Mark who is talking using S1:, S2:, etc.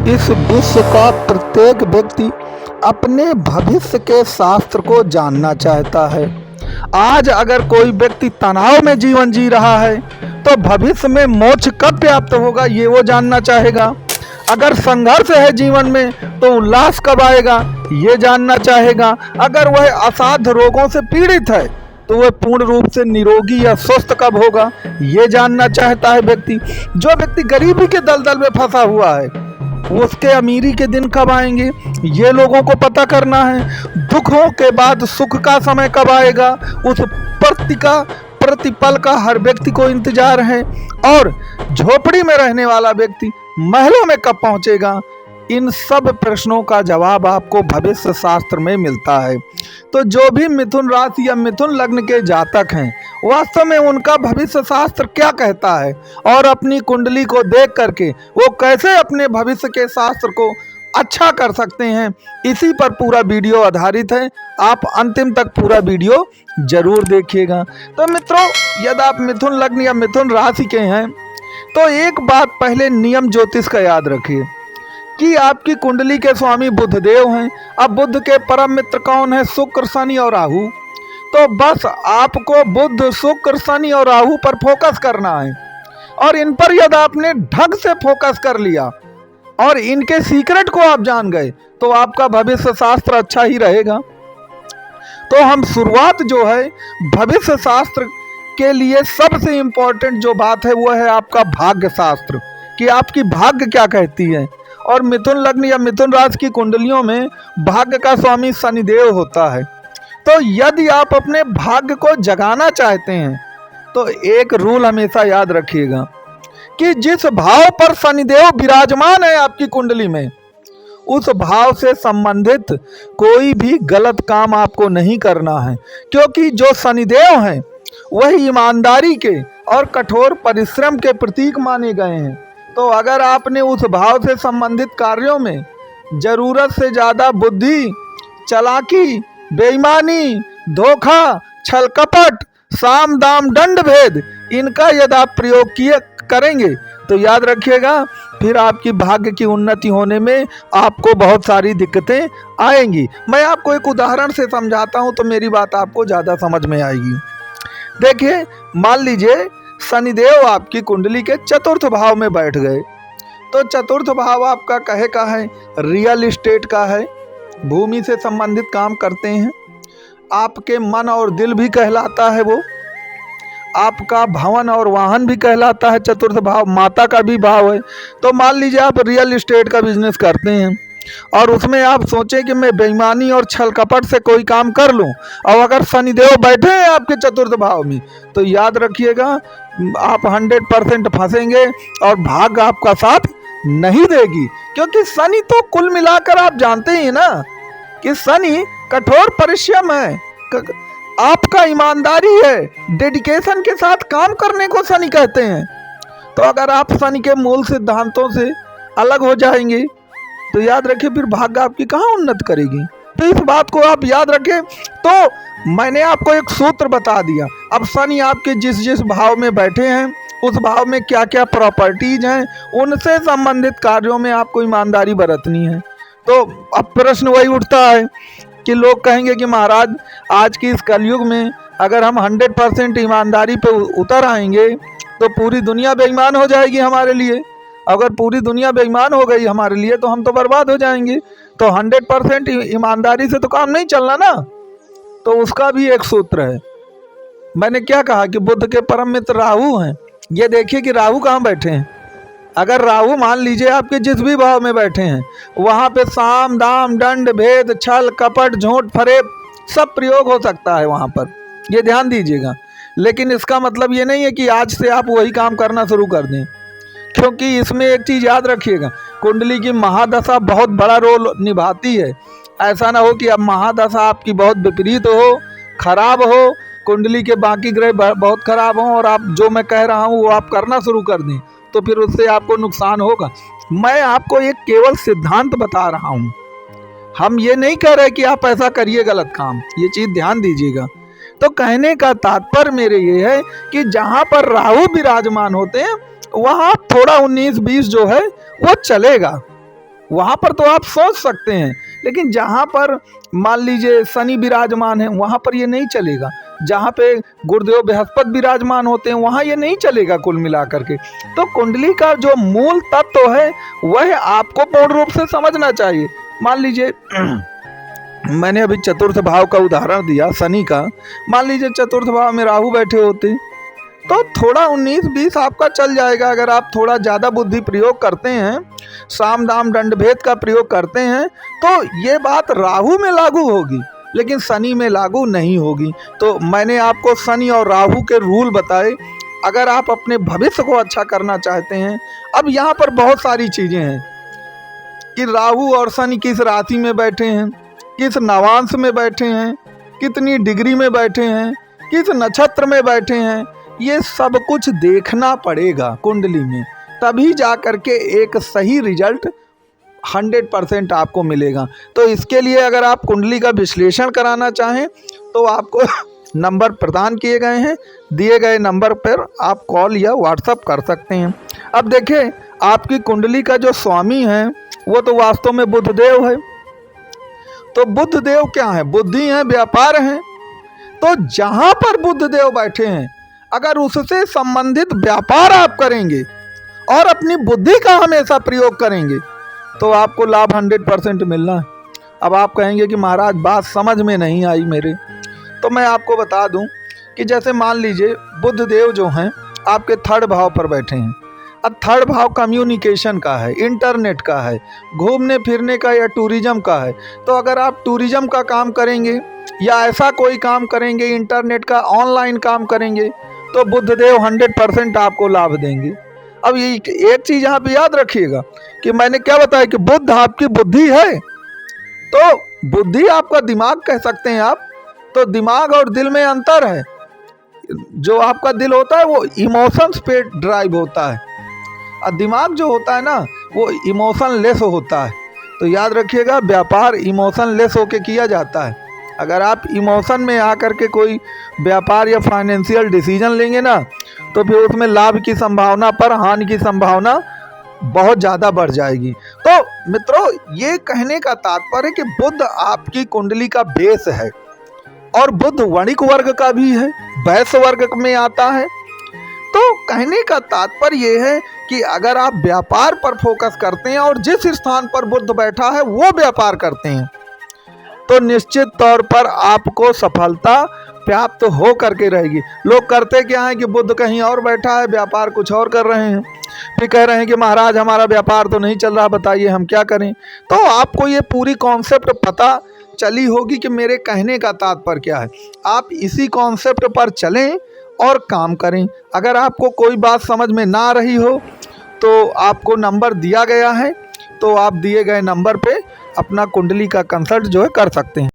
S1: इस विश्व का प्रत्येक व्यक्ति अपने भविष्य के शास्त्र को जानना चाहता है। आज अगर कोई व्यक्ति तनाव में जीवन जी रहा है तो भविष्य में मोक्ष कब प्राप्त होगा ये वो जानना चाहेगा। अगर संघर्ष है जीवन में तो उल्लास कब आएगा ये जानना चाहेगा। अगर वह असाध्य रोगों से पीड़ित है तो वह पूर्ण रूप से निरोगी या स्वस्थ कब होगा ये जानना चाहता है व्यक्ति। जो व्यक्ति गरीबी के दलदल में फंसा हुआ है उसके अमीरी के दिन कब आएंगे ये लोगों को पता करना है। दुखों के बाद सुख का समय कब आएगा उस प्रतिपल का हर व्यक्ति को इंतजार है। और झोपड़ी में रहने वाला व्यक्ति महलों में कब पहुंचेगा, इन सब प्रश्नों का जवाब आपको भविष्य शास्त्र में मिलता है। तो जो भी मिथुन राशि या मिथुन लग्न के जातक हैं वास्तव में उनका भविष्य शास्त्र क्या कहता है और अपनी कुंडली को देख करके वो कैसे अपने भविष्य के शास्त्र को अच्छा कर सकते हैं, इसी पर पूरा वीडियो आधारित है। आप अंतिम तक पूरा वीडियो जरूर देखिएगा। तो मित्रों, यदि आप मिथुन लग्न या मिथुन राशि के हैं तो एक बात पहले नियम ज्योतिष का याद रखिए कि आपकी कुंडली के स्वामी बुध देव हैं। अब बुध के परम मित्र कौन है? शुक्र, शनि और राहु। तो बस आपको बुध, शुक्र, शनि और राहु पर फोकस करना है और इन पर यदि आपने ढंग से फोकस कर लिया और इनके सीक्रेट को आप जान गए तो आपका भविष्य शास्त्र अच्छा ही रहेगा। तो हम शुरुआत जो है भविष्य शास्त्र के लिए सबसे इंपॉर्टेंट जो बात है वो है आपका भाग्य शास्त्र, कि आपकी भाग्य क्या कहती है। और मिथुन लग्न या मिथुन राशि की कुंडलियों में भाग्य का स्वामी शनिदेव होता है। तो यदि आप अपने भाग्य को जगाना चाहते हैं तो एक रूल हमेशा याद रखिएगा कि जिस भाव पर शनिदेव विराजमान है आपकी कुंडली में उस भाव से संबंधित कोई भी गलत काम आपको नहीं करना है, क्योंकि जो शनिदेव हैं वही ईमानदारी के और कठोर परिश्रम के प्रतीक माने गए हैं। तो अगर आपने उस भाव से संबंधित कार्यों में जरूरत से ज़्यादा बुद्धि, चालाकी, बेईमानी, धोखा, छल कपट, साम दाम दंड भेद इनका यदि आप प्रयोग करेंगे तो याद रखिएगा फिर आपकी भाग्य की उन्नति होने में आपको बहुत सारी दिक्कतें आएंगी। मैं आपको एक उदाहरण से समझाता हूं तो मेरी बात आपको ज़्यादा समझ में आएगी। देखिए, मान लीजिए शनिदेव आपकी कुंडली के चतुर्थ भाव में बैठ गए। तो चतुर्थ भाव आपका कहे का है, रियल एस्टेट का है, भूमि से संबंधित काम करते हैं। आपके मन और दिल भी कहलाता है वो, आपका भवन और वाहन भी कहलाता है। चतुर्थ भाव माता का भी भाव है। तो मान लीजिए आप रियल एस्टेट का बिजनेस करते हैं और उसमें आप सोचें कि मैं बेईमानी और छल कपट से कोई काम कर लूं, और अगर शनिदेव बैठे हैं आपके चतुर्थ भाव में तो याद रखिएगा आप 100% फंसेंगे और भाग्य आपका साथ नहीं देगी। क्योंकि शनि तो कुल मिलाकर आप जानते ही ना कि शनि कठोर परिश्रम है, आपका ईमानदारी है, डेडिकेशन के साथ काम करने को शनि कहते हैं। तो अगर आप शनि के मूल सिद्धांतों से अलग हो जाएंगे तो याद रखिए फिर भाग्य आपकी कहाँ उन्नत करेगी। तो इस बात को आप याद रखें। तो मैंने आपको एक सूत्र बता दिया। अब शनि आपके जिस जिस भाव में बैठे हैं उस भाव में क्या क्या प्रॉपर्टीज हैं, उनसे संबंधित कार्यों में आपको ईमानदारी बरतनी है। तो अब प्रश्न वही उठता है कि लोग कहेंगे कि महाराज आज की इस कलयुग में अगर हम 100% ईमानदारी पे उतर आएंगे तो पूरी दुनिया बेईमान हो जाएगी हमारे लिए। अगर पूरी दुनिया बेईमान हो गई हमारे लिए तो हम तो बर्बाद हो जाएंगे। तो 100% ईमानदारी से तो काम नहीं चलना ना। तो उसका भी एक सूत्र है। मैंने क्या कहा कि बुध के परम मित्र राहु हैं। ये देखिए कि राहु कहाँ बैठे हैं। अगर राहु मान लीजिए आपके जिस भी भाव में बैठे हैं वहाँ पे साम दाम दंड भेद, छल कपट, झूठ फरेब सब प्रयोग हो सकता है वहाँ पर, ये ध्यान दीजिएगा। लेकिन इसका मतलब ये नहीं है कि आज से आप वही काम करना शुरू कर दें, क्योंकि इसमें एक चीज़ याद रखिएगा, कुंडली की महादशा बहुत बड़ा रोल निभाती है। ऐसा ना हो कि अब महादशा आपकी बहुत विपरीत हो, खराब हो, कुंडली के बाकी ग्रह बहुत खराब हों और आप जो मैं कह रहा हूँ वो आप करना शुरू कर दें तो फिर उससे आपको नुकसान होगा। मैं आपको एक केवल सिद्धांत बता रहा हूँ, हम ये नहीं कह रहे कि आप ऐसा करिए गलत काम, ये चीज़ ध्यान दीजिएगा। तो कहने का तात्पर्य मेरे ये है कि जहाँ पर राहु विराजमान होते हैं वहाँ थोड़ा 19-20 जो है वो चलेगा। वहाँ पर तो आप सोच सकते हैं, लेकिन जहाँ पर मान लीजिए शनि विराजमान है वहाँ पर ये नहीं चलेगा। जहाँ पे गुरुदेव बृहस्पति विराजमान होते हैं वहाँ ये नहीं चलेगा कुल मिलाकर के। तो कुंडली का जो मूल तत्व है वह आपको पूर्ण रूप से समझना चाहिए। मान लीजिए मैंने अभी चतुर्थ भाव का उदाहरण दिया शनि का। मान लीजिए चतुर्थ भाव में राहु बैठे होते तो थोड़ा 19-20 आपका चल जाएगा। अगर आप थोड़ा ज़्यादा बुद्धि प्रयोग करते हैं, साम दाम दंड भेद का प्रयोग करते हैं, तो ये बात राहु में लागू होगी लेकिन शनि में लागू नहीं होगी। तो मैंने आपको शनि और राहु के रूल बताए। अगर आप अपने भविष्य को अच्छा करना चाहते हैं, अब यहाँ पर बहुत सारी चीज़ें हैं कि राहु और शनि किस राशि में बैठे हैं, किस नवांश में बैठे हैं, कितनी डिग्री में बैठे हैं, किस नक्षत्र में बैठे हैं, ये सब कुछ देखना पड़ेगा कुंडली में, तभी जा कर के एक सही रिजल्ट 100% आपको मिलेगा। तो इसके लिए अगर आप कुंडली का विश्लेषण कराना चाहें तो आपको नंबर प्रदान किए गए हैं, दिए गए नंबर पर आप कॉल या व्हाट्सएप कर सकते हैं। अब देखें, आपकी कुंडली का जो स्वामी है वो तो वास्तव में बुधदेव है। तो बुधदेव क्या है? बुद्धि है, व्यापार है। तो जहाँ पर बुधदेव बैठे हैं, अगर उससे संबंधित व्यापार आप करेंगे और अपनी बुद्धि का हमेशा प्रयोग करेंगे तो आपको लाभ 100% मिलना है। अब आप कहेंगे कि महाराज बात समझ में नहीं आई मेरे, तो मैं आपको बता दूं कि जैसे मान लीजिए बुधदेव जो हैं आपके 3rd भाव पर बैठे हैं। अब 3rd भाव कम्युनिकेशन का है, इंटरनेट का है, घूमने फिरने का या टूरिज्म का है। तो अगर आप टूरिज्म का काम करेंगे या ऐसा कोई काम करेंगे, इंटरनेट का ऑनलाइन काम करेंगे, तो बुधदेव 100% आपको लाभ देंगे। अब ये एक चीज़ यहाँ पे याद रखिएगा कि मैंने क्या बताया कि बुध आपकी बुद्धि है। तो बुद्धि आपका दिमाग कह सकते हैं आप। तो दिमाग और दिल में अंतर है। जो आपका दिल होता है वो इमोशंस पे ड्राइव होता है और दिमाग जो होता है ना वो इमोशन लेस होता है। तो याद रखिएगा, व्यापार इमोशन लेस होके किया जाता है। अगर आप इमोशन में आकर के कोई व्यापार या फाइनेंशियल डिसीजन लेंगे ना तो फिर उसमें लाभ की संभावना पर हानि की संभावना बहुत ज़्यादा बढ़ जाएगी। तो मित्रों, ये कहने का तात्पर्य है कि बुध आपकी कुंडली का बेस है और बुध वणिक वर्ग का भी है, वैश्य वर्ग में आता है। तो कहने का तात्पर्य ये है कि अगर आप व्यापार पर फोकस करते हैं और जिस स्थान पर बुध बैठा है वो व्यापार करते हैं तो निश्चित तौर पर आपको सफलता प्राप्त हो करके रहेगी। लोग करते क्या है कि बुध कहीं और बैठा है, व्यापार कुछ और कर रहे हैं, फिर कह रहे हैं कि महाराज हमारा व्यापार तो नहीं चल रहा, बताइए हम क्या करें। तो आपको ये पूरी कॉन्सेप्ट पता चली होगी कि मेरे कहने का तात्पर्य क्या है। आप इसी कॉन्सेप्ट पर चलें और काम करें। अगर आपको कोई बात समझ में ना रही हो तो आपको नंबर दिया गया है, तो आप दिए गए नंबर पे अपना कुंडली का कंसल्ट जो है कर सकते हैं।